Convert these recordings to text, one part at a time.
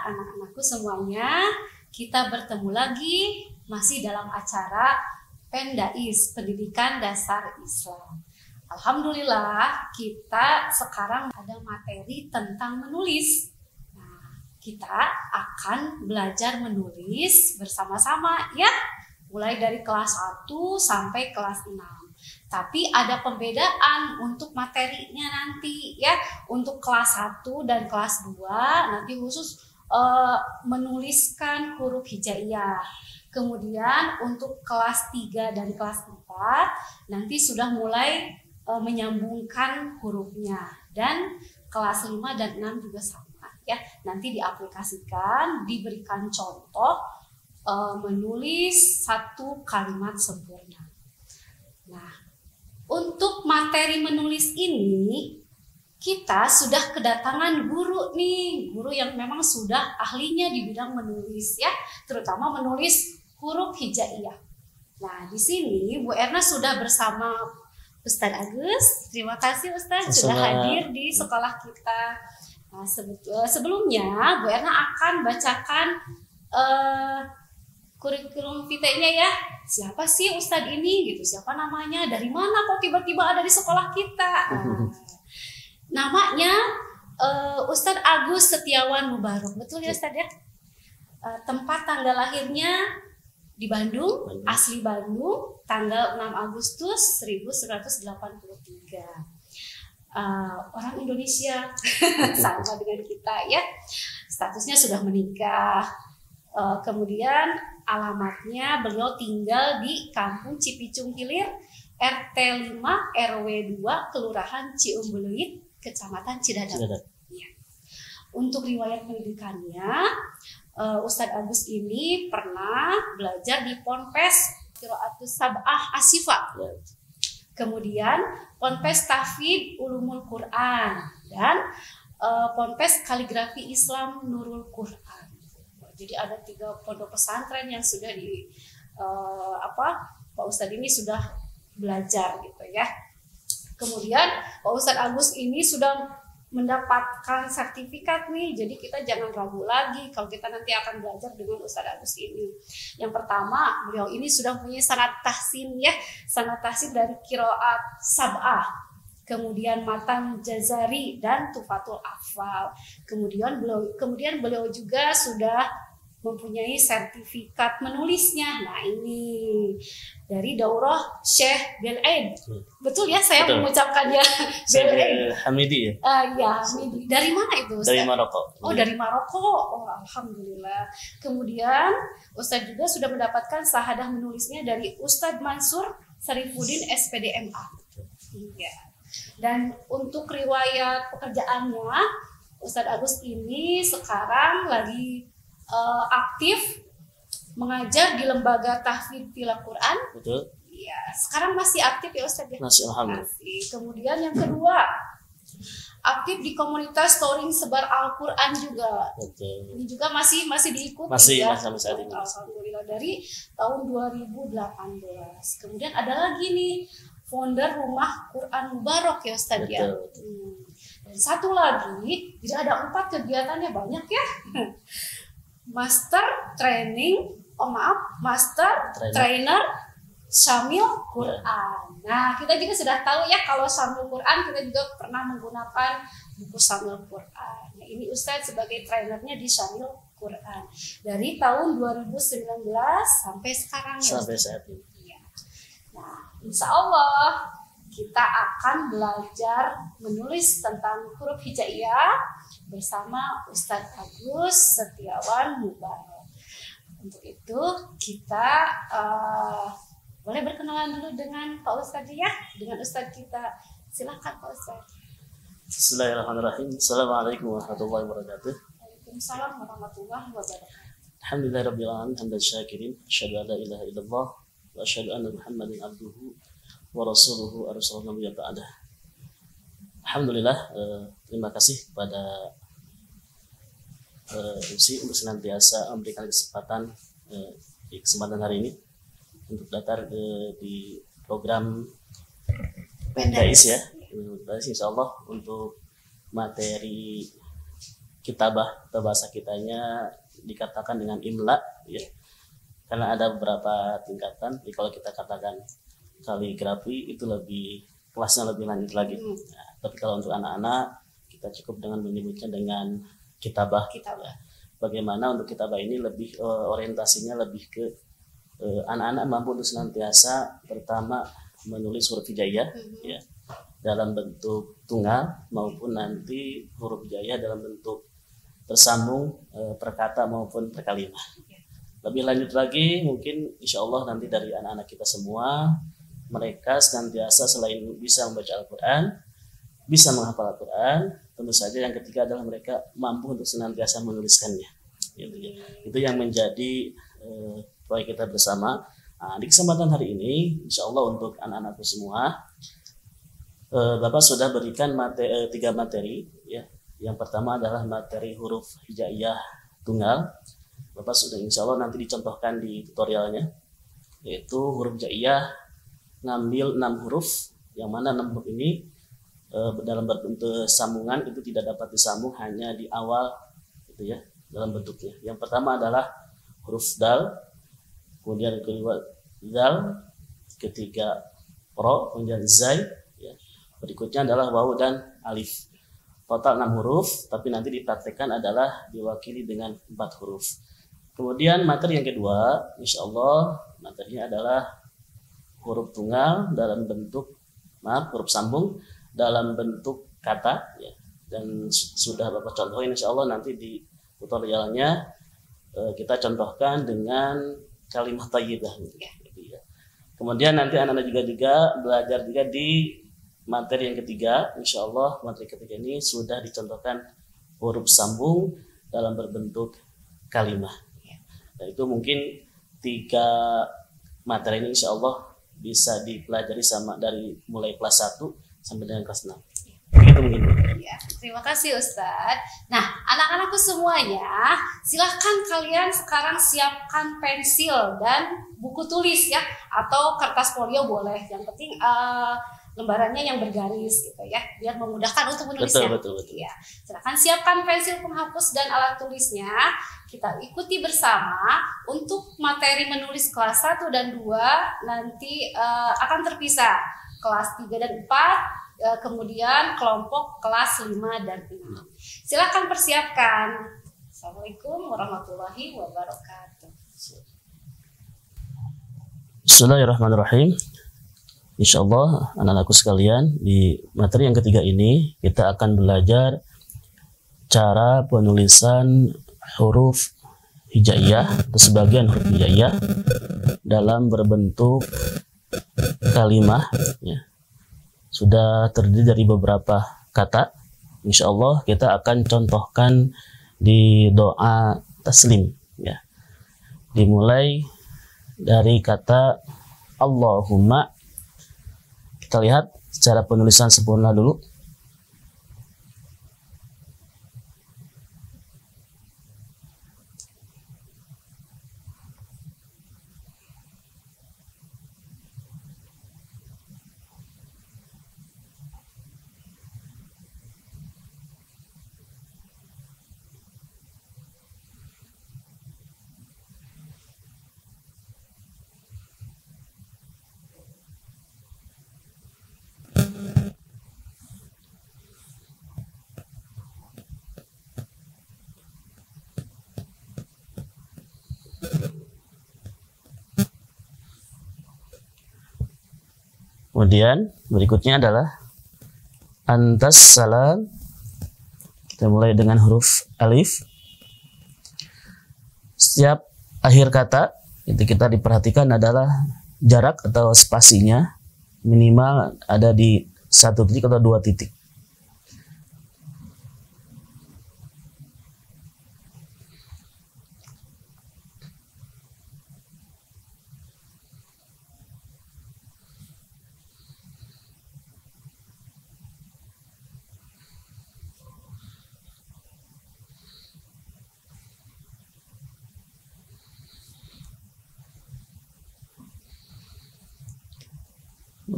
anak-anakku semuanya, kita bertemu lagi masih dalam acara Pendais, Pendidikan Dasar Islam. Alhamdulillah, kita sekarang ada materi tentang menulis. Nah, kita akan belajar menulis bersama-sama ya, mulai dari kelas 1 sampai kelas 6. Tapi ada pembedaan untuk materinya nanti ya. Untuk kelas 1 dan kelas 2 nanti khusus menuliskan huruf hijaiyah. Kemudian untuk kelas 3 dan kelas 4 nanti sudah mulai menyambungkan hurufnya. Dan kelas 5 dan 6 juga sama ya. Nanti diaplikasikan, diberikan contoh menulis satu kalimat sempurna. Nah, untuk materi menulis ini kita sudah kedatangan guru nih, guru yang memang sudah ahlinya di bidang menulis ya, terutama menulis huruf hijaiyah. Nah, di sini Bu Erna sudah bersama Ustadz Agus. Terima kasih Ustadz sudah hadir di sekolah kita. Nah, sebelumnya Bu Erna akan bacakan kurikulum vitae-nya ya. Siapa sih Ustadz ini gitu? Siapa namanya? Dari mana kok tiba-tiba ada di sekolah kita? Namanya Ustadz Agus Setiawan Mubarok. Betul ya Ustadz ya? Tempat tanggal lahirnya di Bandung, asli Bandung, tanggal 6 Agustus 1983. Orang Indonesia sama dengan kita ya. Statusnya sudah menikah. Kemudian alamatnya beliau tinggal di Kampung Cipicung Hilir, RT 5 RW 2, Kelurahan Ciumbuleuit, Kecamatan Cidadap. Ya. Untuk riwayat pendidikannya, Ustadz Agus ini pernah belajar di Ponpes Qiraatus Sab'ah Asyifa. Kemudian Ponpes Tahfidz Ulumul Quran dan Ponpes Kaligrafi Islam Nurul Quran. Jadi ada 3 pondok pesantren yang sudah Pak Ustadz ini sudah belajar gitu ya. Kemudian Pak Ustadz Agus ini sudah mendapatkan sertifikat nih, jadi kita jangan ragu lagi kalau kita nanti akan belajar dengan Ustadz Agus ini. Yang pertama, beliau ini sudah punya sanad tahsin ya, sanad tahsin dari Qiraat Sab'ah, kemudian Matan Jazari dan Tufatul Afal. Kemudian beliau juga sudah mempunyai sertifikat menulisnya. Nah, ini dari Daurah Syekh Bel'aid. Betul ya saya mengucapkannya? Bel'aid Hamidi ya? Ya, Hamidi. Dari mana itu Ustaz? Dari Maroko. Oh, dari Maroko. Oh, alhamdulillah. Kemudian Ustaz juga sudah mendapatkan sahadah menulisnya dari Ustadz Mansur Sarifuddin SPDMA. Iya. Dan untuk riwayat pekerjaannya, Ustadz Agus ini sekarang lagi aktif mengajar di lembaga tahfidz tilawah Quran. Betul. Iya, sekarang masih aktif ya Ustadz ya? Masih, alhamdulillah. Kemudian yang kedua, aktif di komunitas touring sebar Al-Quran juga. Betul. Ini juga masih diikuti masih ya. sampai saat ini. Alhamdulillah dari tahun 2018. Kemudian ada lagi nih founder Rumah Quran Mubarok ya Ustadz ya. Dan satu lagi, jadi ada 4 kegiatannya, banyak ya. Master Trainer Syamil Quran. Nah, kita juga sudah tahu ya kalau Syamil Quran kita juga pernah menggunakan buku Syamil Quran. Nah, ini Ustadz sebagai trainernya di Syamil Quran dari tahun 2019 sampai sekarang ya. Sampai saat ini. Ya. Nah, insya Allah kita akan belajar menulis tentang huruf hijaiyah bersama Ustadz Agus Setiawan Mubarok. Untuk itu kita boleh berkenalan dulu dengan Pak Ustadz ya, dengan Ustadz kita. Silakan Pak Ustadz. Bismillahirrahmanirrahim. Assalamualaikum warahmatullahi wabarakatuh. Waalaikumsalam warahmatullahi wabarakatuh. Alhamdulillahirabbil alamin hamdan syakirin. Asyhadu an la ilaha illallah wa asyhadu anna Muhammadan abduhu wa rasuluhu arsalahu nabiyyan ba'da. Alhamdulillah, terima kasih kepada MC untuk senantiasa memberikan kesempatan di kesempatan hari ini untuk datang di program Pendais ya. Insya Allah untuk materi kitabah atau bahasa kitanya dikatakan dengan imla ya, karena ada beberapa tingkatan. Jadi kalau kita katakan kaligrafi itu lebih kelasnya lebih lanjut lagi. Nah, tapi kalau untuk anak-anak kita cukup dengan menyebutnya dengan kitabah. Kitabah. Bagaimana untuk kitabah ini lebih orientasinya lebih ke anak-anak mampu untuk senantiasa pertama menulis huruf hijaiyah ya, dalam bentuk tunggal maupun nanti huruf hijaiyah dalam bentuk bersambung per kata maupun per kalimat. Lebih lanjut lagi mungkin insya Allah nanti dari anak-anak kita semua, mereka senantiasa selain bisa membaca Al-Quran, bisa menghafal Al-Quran, tentu saja yang ketiga adalah mereka mampu untuk senantiasa menuliskannya. Itu yang menjadi proyek kita bersama. Nah, di kesempatan hari ini insya Allah untuk anak-anakku semua, Bapak sudah berikan 3 materi ya. Yang pertama adalah materi huruf hijaiyah tunggal. Bapak sudah insya Allah nanti dicontohkan di tutorialnya, yaitu huruf hijaiyah ngambil 6 huruf, yang mana 6 huruf ini dalam bentuk sambungan itu tidak dapat disambung hanya di awal gitu ya, dalam bentuknya. Yang pertama adalah huruf dal, kemudian kedua zal, ketiga ro, kemudian zai ya. Berikutnya adalah waw dan alif. Total 6 huruf, tapi nanti dipraktekkan adalah diwakili dengan 4 huruf. Kemudian materi yang kedua, insya Allah materinya adalah huruf tunggal dalam bentuk huruf sambung dalam bentuk kata ya. Dan sudah Bapak contohin insya Allah nanti di tutorialnya kita contohkan dengan kalimat thayyibah gitu ya. Kemudian nanti anak-anak juga belajar juga di materi yang ketiga, insya Allah materi ketiga ini sudah dicontohkan huruf sambung dalam berbentuk kalimah. Dan itu mungkin 3 materi ini insya Allah bisa dipelajari sama dari mulai kelas 1 sampai dengan kelas 6. Begitu mungkin. Ya, terima kasih Ustadz. Nah, anak-anakku semuanya, silahkan kalian sekarang siapkan pensil dan buku tulis ya, atau kertas folio boleh. Yang penting lembarannya yang bergaris gitu ya, biar memudahkan untuk menulisnya. Betul. Ya, silakan siapkan pensil penghapus dan alat tulisnya. Kita ikuti bersama. Untuk materi menulis kelas 1 dan 2 nanti akan terpisah. Kelas 3 dan 4, kemudian kelompok kelas 5 dan 6. Silakan persiapkan. Assalamualaikum warahmatullahi wabarakatuh. Bismillahirrahmanirrahim. Insya Allah anak-anakku sekalian, di materi yang ketiga ini kita akan belajar cara penulisan huruf hijaiyah atau sebagian huruf hijaiyah dalam berbentuk kalimah ya. Sudah terdiri dari beberapa kata. Insya Allah kita akan contohkan di doa taslim ya. Dimulai dari kata Allahumma. Kita lihat secara penulisan sempurna dulu. Kemudian berikutnya adalah antas salam. Kita mulai dengan huruf alif. Setiap akhir kata itu kita diperhatikan adalah jarak atau spasinya minimal ada di 1 titik atau 2 titik.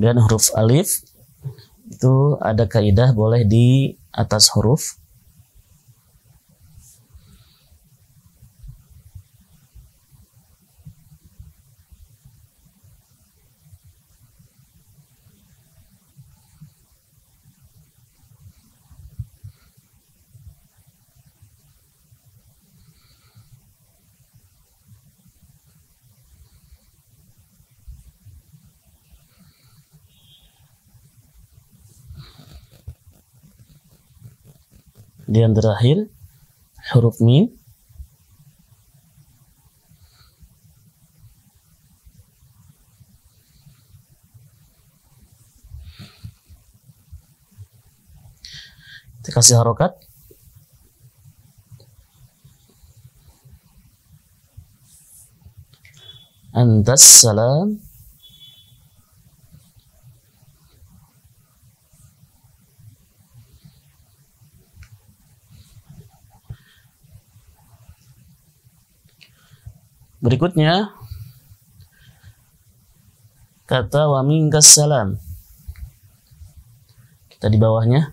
Kemudian huruf alif itu ada kaidah boleh di atas huruf Kemudian terakhir huruf mim. Kita kasih harokat. Antas salam. Berikutnya kata wa minkas salam. Kita di bawahnya.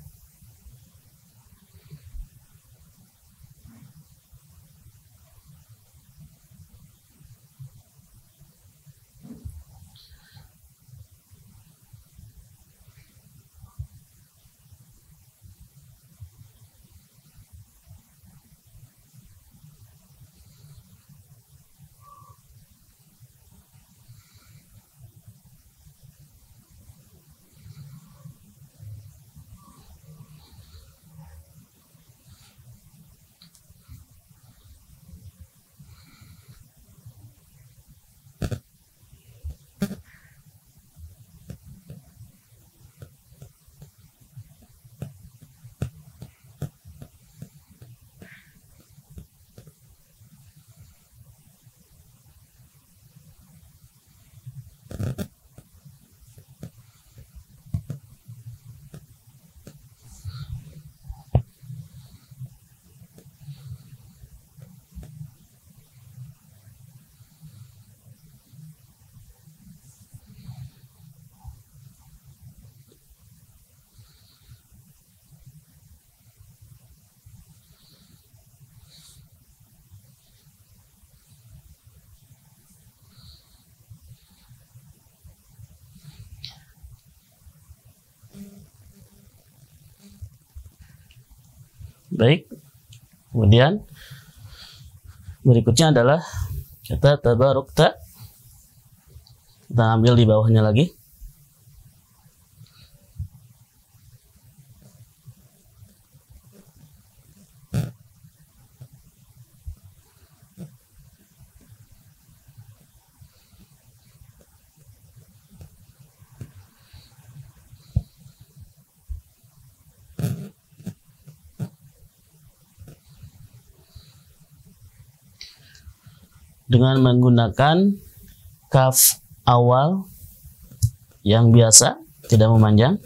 Baik. Kemudian berikutnya adalah kata tabarukta. Kita ambil di bawahnya lagi. Dengan menggunakan kaf awal yang biasa, tidak memanjang.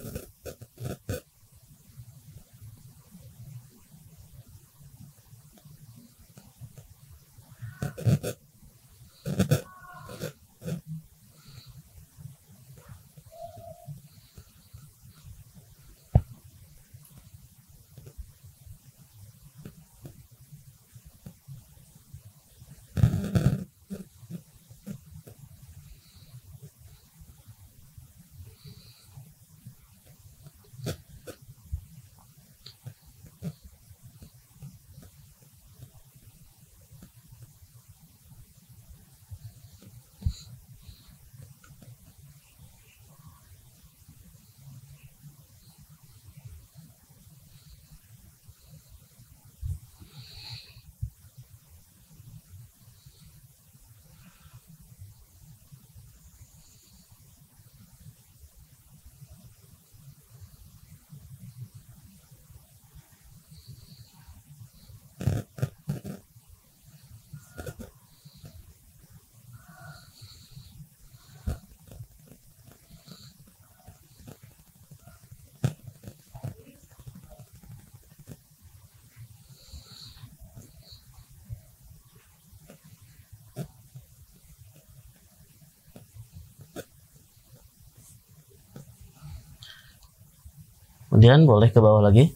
Kemudian boleh ke bawah lagi.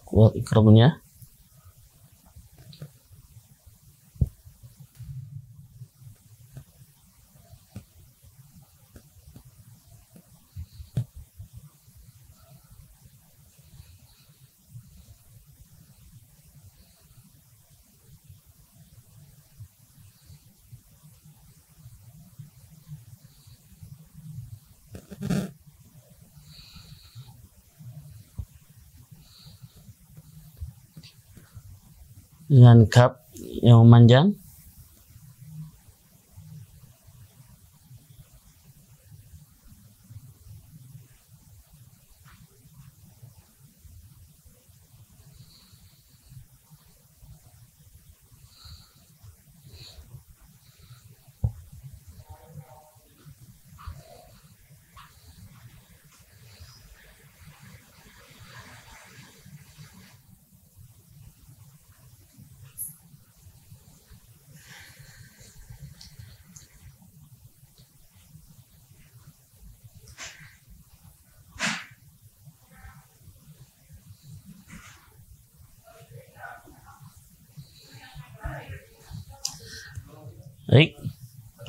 Kuat ikromnya. dengan kap yang memanjang. Baik.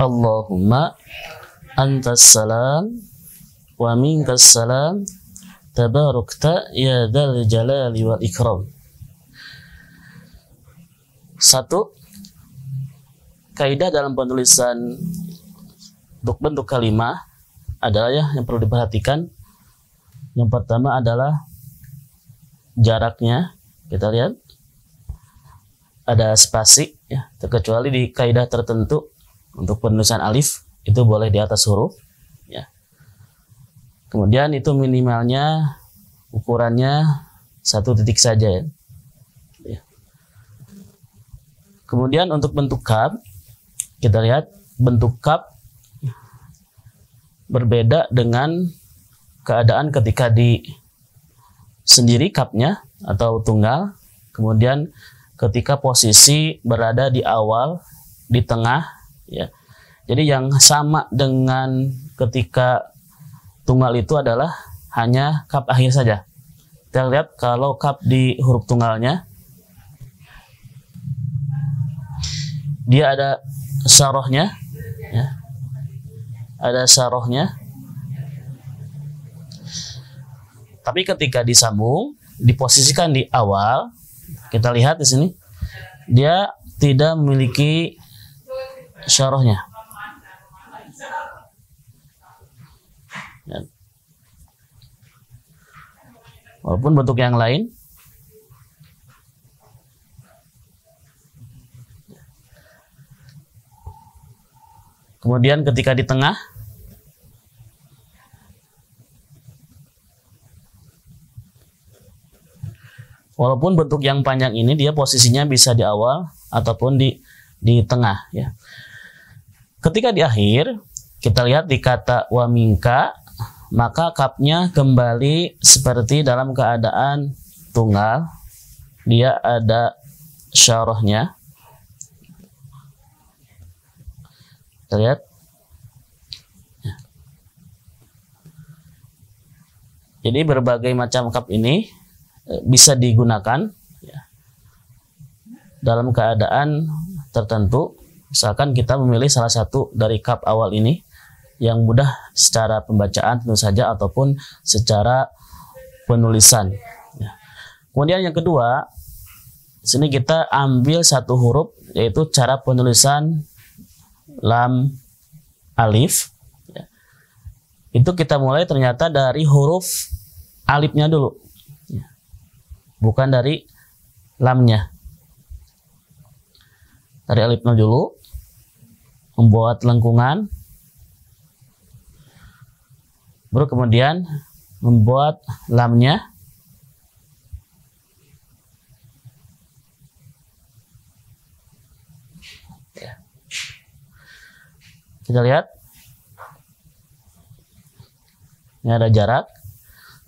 Allahumma antas salam wa minkas salam tabarakta ya dzal jalali wal ikram. Satu, kaidah dalam penulisan untuk bentuk kalimat adalah yang perlu diperhatikan. Yang pertama adalah jaraknya. Kita lihat ada spasi ya, terkecuali di kaidah tertentu untuk penulisan alif itu boleh di atas huruf ya. Kemudian itu minimalnya ukurannya 1 titik saja ya. Kemudian untuk bentuk kap, kita lihat bentuk kap berbeda dengan keadaan ketika di sendiri kapnya atau tunggal, kemudian ketika posisi berada di awal, di tengah ya. Jadi yang sama dengan ketika tunggal itu adalah hanya kap akhir saja. Kita lihat kalau kap di huruf tunggalnya dia ada sarohnya ya. Ada sarohnya. Tapi ketika disambung, diposisikan di awal, kita lihat di sini dia tidak memiliki syarahnya. Ya. Walaupun bentuk yang lain. Kemudian ketika di tengah, walaupun bentuk yang panjang ini dia posisinya bisa di awal ataupun di tengah ya. Ketika di akhir, kita lihat di kata wa minka, maka kapnya kembali seperti dalam keadaan tunggal. Dia ada syarahnya. Kita lihat. Jadi berbagai macam kap ini bisa digunakan ya, dalam keadaan tertentu. Misalkan kita memilih salah satu dari kap awal ini yang mudah secara pembacaan tentu saja ataupun secara penulisan ya. Kemudian yang kedua, sini kita ambil satu huruf, yaitu cara penulisan lam alif ya. Itu kita mulai ternyata dari huruf alifnya dulu, bukan dari lamnya. Dari alifnya dulu, membuat lengkungan, baru kemudian membuat lamnya. Kita lihat, ini ada jarak.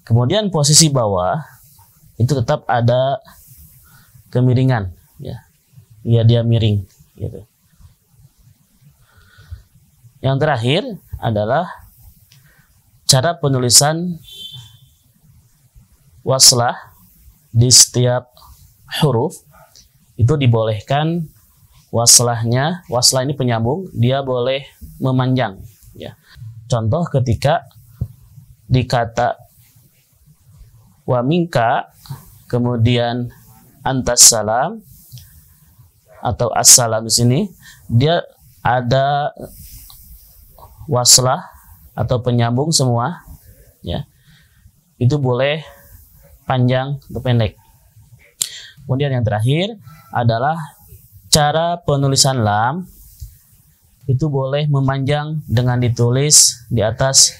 Kemudian posisi bawah itu tetap ada kemiringan ya, dia miring gitu. Yang terakhir adalah cara penulisan waslah di setiap huruf. Itu dibolehkan waslahnya, waslah ini penyambung, dia boleh memanjang ya. Contoh ketika di kata wa minka, kemudian antas salam atau assalam, di sini dia ada waslah atau penyambung semua ya. Itu boleh panjang atau pendek. Kemudian yang terakhir adalah cara penulisan lam itu boleh memanjang dengan ditulis di atas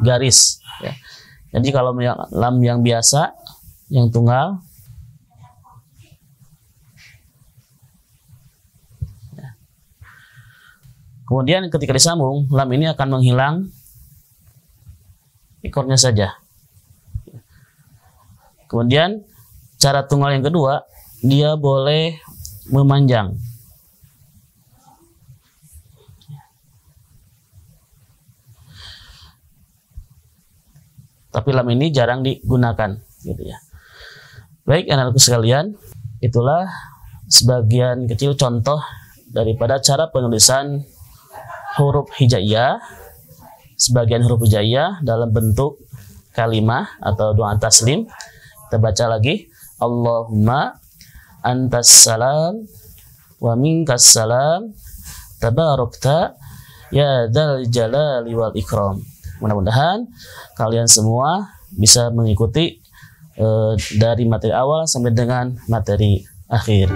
garis. Ya. Jadi kalau lam yang biasa, yang tunggal, ya. Kemudian ketika disambung, lam ini akan menghilang ekornya saja. Kemudian cara tunggal yang kedua, dia boleh memanjang. Tapi lam ini jarang digunakan, gitu ya. Baik, anak-anakku sekalian, itulah sebagian kecil contoh daripada cara penulisan huruf hijaiyah, sebagian huruf hijaiyah dalam bentuk kalimah atau doa taslim. Kita baca lagi, Allahumma antas salam wa minkas salam tabarakta ya dzal jalali wal ikram. Mudah-mudahan kalian semua bisa mengikuti dari materi awal sampai dengan materi akhir.